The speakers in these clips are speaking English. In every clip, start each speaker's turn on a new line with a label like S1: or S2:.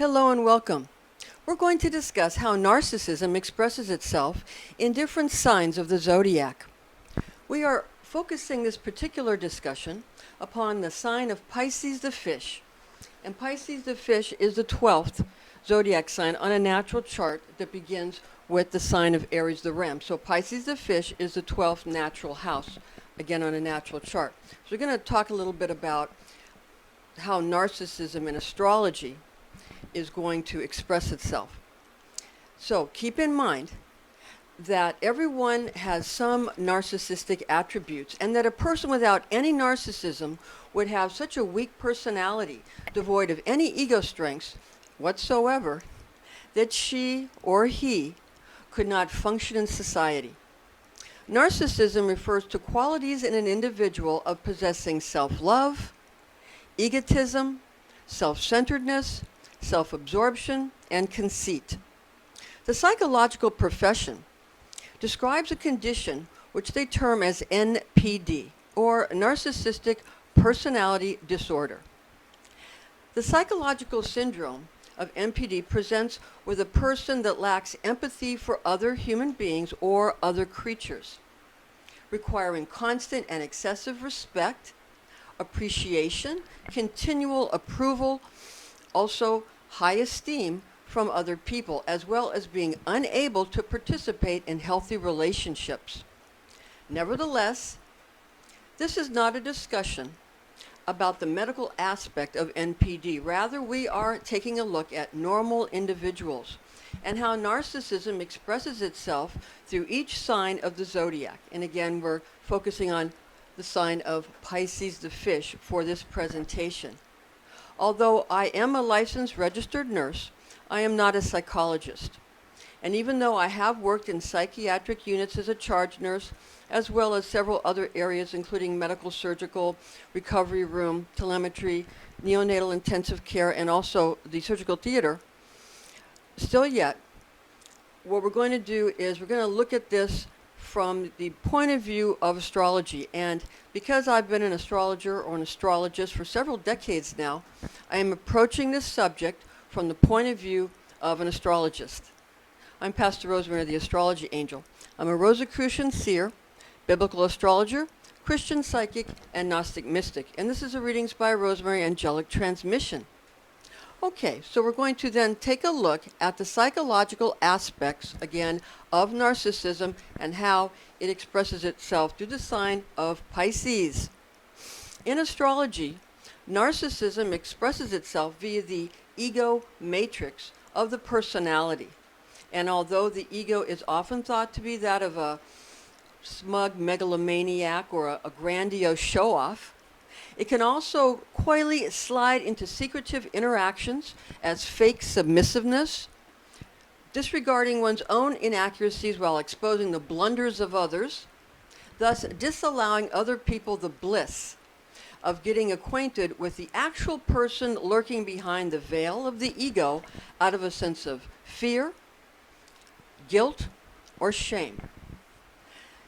S1: Hello and welcome. We're going to discuss how narcissism expresses itself in different signs of the zodiac. We are focusing this particular discussion upon the sign of Pisces the fish. And Pisces the fish is the 12th zodiac sign on a natural chart that begins with the sign of Aries the ram. So Pisces the fish is the 12th natural house, again on a natural chart. So we're going to talk a little bit about how narcissism in astrology is going to express itself. So keep in mind that everyone has some narcissistic attributes, and that a person without any narcissism would have such a weak personality, devoid of any ego strengths whatsoever, that she or he could not function in society. Narcissism refers to qualities in an individual of possessing self-love, egotism, self-centeredness, self-absorption, and conceit. The psychological profession describes a condition which they term as NPD, or Narcissistic Personality Disorder. The psychological syndrome of NPD presents with a person that lacks empathy for other human beings or other creatures, requiring constant and excessive respect, appreciation, continual approval, also high esteem from other people, as well as being unable to participate in healthy relationships. Nevertheless, this is not a discussion about the medical aspect of NPD. Rather, we are taking a look at normal individuals and how narcissism expresses itself through each sign of the zodiac. And again, we're focusing on the sign of Pisces the fish for this presentation. Although I am a licensed registered nurse, I am not a psychologist. And even though I have worked in psychiatric units as a charge nurse, as well as several other areas, including medical, surgical, recovery room, telemetry, neonatal intensive care, and also the surgical theater, still yet, what we're going to do is we're going to look at this from the point of view of astrology. And because I've been an astrologer or an astrologist for several decades now, I am approaching this subject from the point of view of an astrologist. I'm Pastor Rosemary, the Astrology Angel. I'm a Rosicrucian seer, biblical astrologer, Christian psychic, and Gnostic mystic. And this is a Readings by Rosemary angelic transmission. Okay, so we're going to then take a look at the psychological aspects, again, of narcissism and how it expresses itself through the sign of Pisces. In astrology, narcissism expresses itself via the ego matrix of the personality. And although the ego is often thought to be that of a smug megalomaniac or a grandiose show-off, it can also coyly slide into secretive interactions as fake submissiveness, disregarding one's own inaccuracies while exposing the blunders of others, thus disallowing other people the bliss of getting acquainted with the actual person lurking behind the veil of the ego out of a sense of fear, guilt, or shame.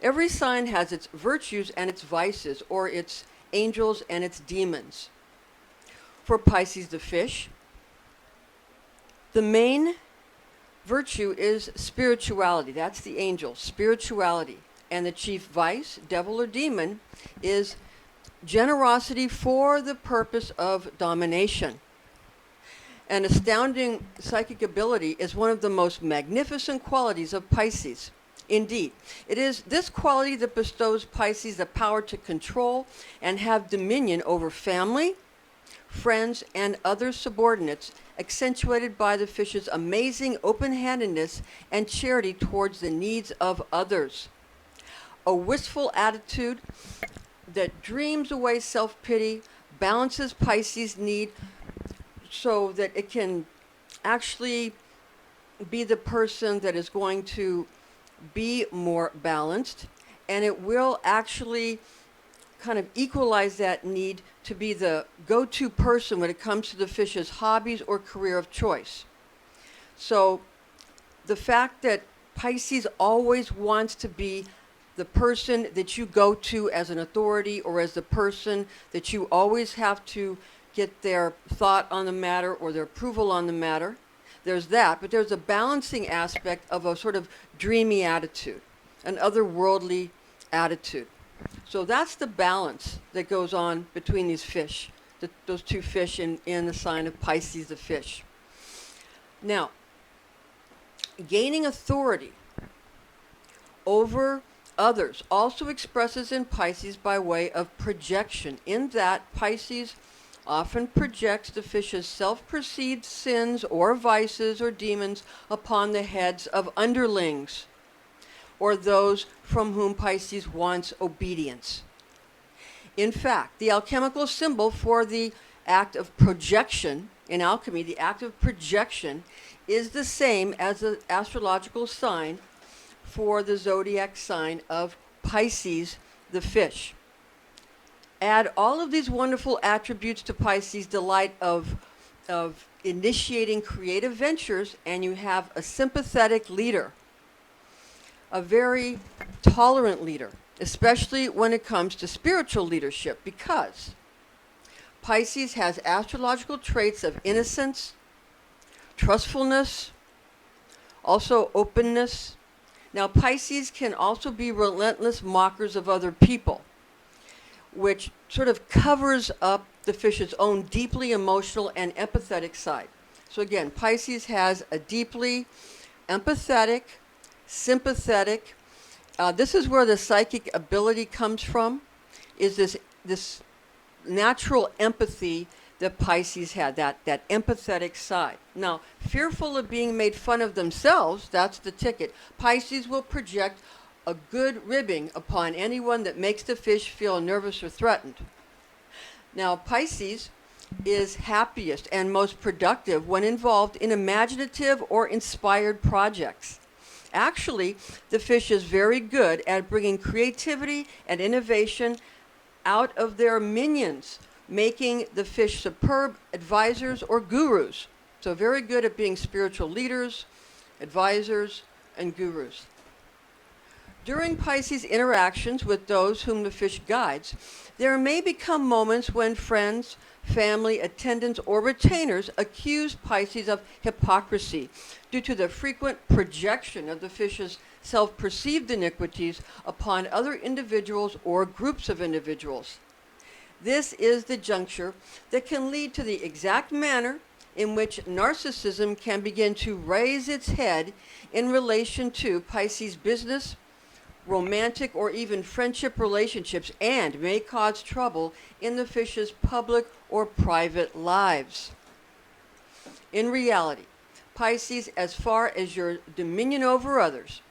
S1: Every sign has its virtues and its vices, or its angels and its demons. For Pisces the fish, the main virtue is spirituality. That's the angel, spirituality. And the chief vice, devil or demon, is generosity for the purpose of domination. An astounding psychic ability is one of the most magnificent qualities of Pisces. Indeed, it is this quality that bestows Pisces the power to control and have dominion over family, friends, and other subordinates, accentuated by the fish's amazing open-handedness and charity towards the needs of others. A wistful attitude that dreams away self-pity balances Pisces' need so that it can actually be the person that is going to be more balanced, and it will actually kind of equalize that need to be the go-to person when it comes to the fish's hobbies or career of choice. So the fact that Pisces always wants to be the person that you go to as an authority, or as the person that you always have to get their thought on the matter or their approval on the matter. There's that, but there's a balancing aspect of a sort of dreamy attitude, an otherworldly attitude. So that's the balance that goes on between these fish, those two fish in the sign of Pisces, the fish. Now, gaining authority over others also expresses in Pisces by way of projection, in that Pisces often projects the fish's self-perceived sins or vices or demons upon the heads of underlings, or those from whom Pisces wants obedience. In fact, the alchemical symbol for the act of projection in alchemy, the act of projection, is the same as the astrological sign for the zodiac sign of Pisces, the fish. Add all of these wonderful attributes to Pisces' delight of initiating creative ventures, and you have a sympathetic leader, a very tolerant leader, especially when it comes to spiritual leadership, because Pisces has astrological traits of innocence, trustfulness, also openness. Now, Pisces can also be relentless mockers of other people, which sort of covers up the fish's own deeply emotional and empathetic side. So again, Pisces has a deeply empathetic, sympathetic, this is where the psychic ability comes from, is this natural empathy that Pisces had, that empathetic side. Now, fearful of being made fun of themselves, that's the ticket. Pisces will project a good ribbing upon anyone that makes the fish feel nervous or threatened. Now, Pisces is happiest and most productive when involved in imaginative or inspired projects. Actually, the fish is very good at bringing creativity and innovation out of their minions, making the fish superb advisors or gurus. So very good at being spiritual leaders, advisors, and gurus. During Pisces' interactions with those whom the fish guides, there may become moments when friends, family, attendants, or retainers accuse Pisces of hypocrisy due to the frequent projection of the fish's self-perceived iniquities upon other individuals or groups of individuals. This is the juncture that can lead to the exact manner in which narcissism can begin to raise its head in relation to Pisces' business, romantic, or even friendship relationships, and may cause trouble in the fish's public or private lives. In reality, Pisces, as far as your dominion over others,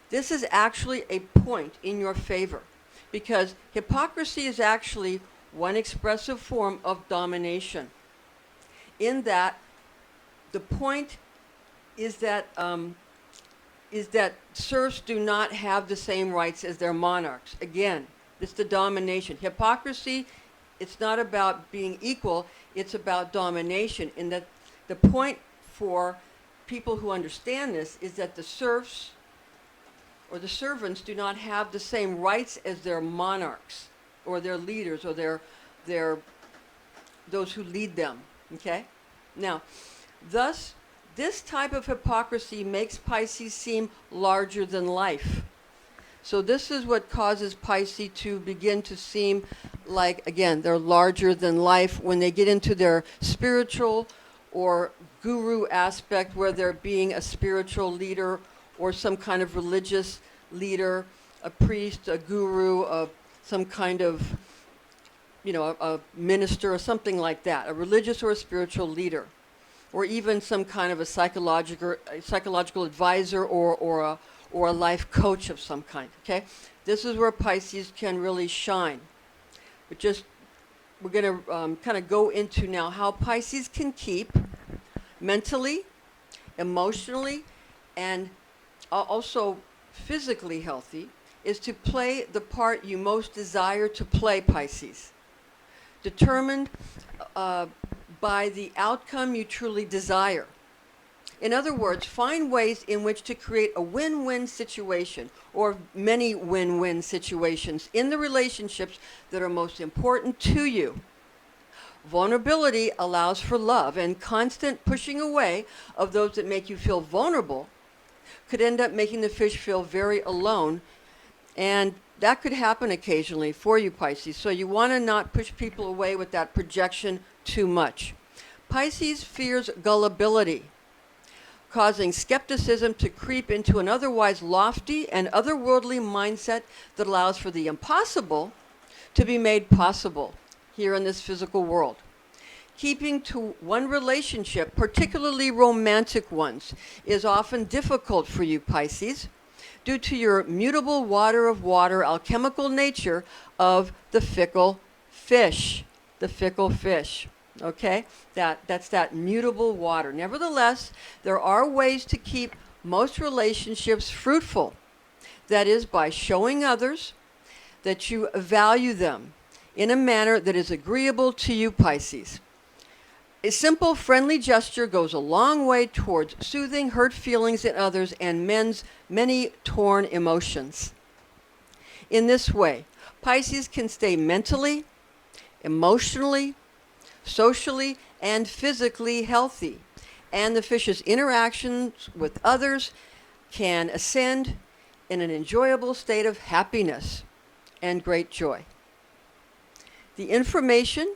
S1: this is actually a point in your favor, because hypocrisy is actually one expressive form of domination, in that the point is that serfs do not have the same rights as their monarchs. Again, it's the domination. Hypocrisy, it's not about being equal, it's about domination. And that the point for people who understand this is that the serfs or the servants do not have the same rights as their monarchs or their leaders or their those who lead them. Okay? Now, thus, this type of hypocrisy makes Pisces seem larger than life. So this is what causes Pisces to begin to seem like, again, they're larger than life when they get into their spiritual or guru aspect, where they're being a spiritual leader or some kind of religious leader, a priest, a guru, some kind of, a minister or something like that, a religious or a spiritual leader, or even some kind of a psychological advisor or a life coach of some kind. Okay, this is where Pisces can really shine. We're going to kind of go into now how Pisces can keep mentally, emotionally, and also physically healthy, is to play the part you most desire to play, Pisces, determined by the outcome you truly desire. In other words, find ways in which to create a win-win situation or many win-win situations in the relationships that are most important to you. Vulnerability allows for love, and constant pushing away of those that make you feel vulnerable could end up making the fish feel very alone, and that could happen occasionally for you, Pisces. So you want to not push people away with that projection too much. Pisces fears gullibility, causing skepticism to creep into an otherwise lofty and otherworldly mindset that allows for the impossible to be made possible here in this physical world. Keeping to one relationship, particularly romantic ones, is often difficult for you, Pisces, due to your mutable water of water, alchemical nature of the fickle fish. The fickle fish. Okay? That's that mutable water. Nevertheless, there are ways to keep most relationships fruitful. That is by showing others that you value them in a manner that is agreeable to you, Pisces. A simple, friendly gesture goes a long way towards soothing hurt feelings in others and men's many torn emotions. In this way, Pisces can stay mentally, emotionally, socially, and physically healthy, and the fish's interactions with others can ascend in an enjoyable state of happiness and great joy. The information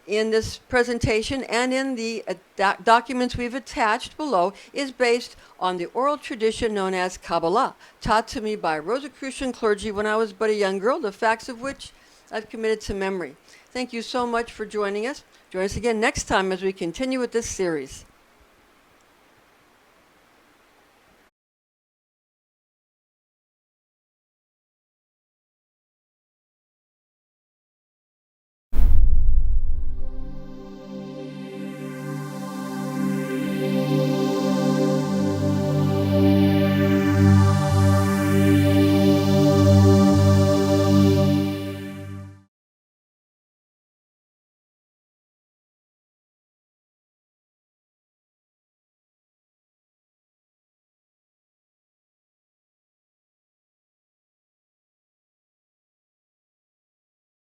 S1: in this presentation and in the documents we've attached below is based on the oral tradition known as Kabbalah, taught to me by Rosicrucian clergy when I was but a young girl, the facts of which I've committed to memory. Thank you so much for joining us. Join us again next time as we continue with this series.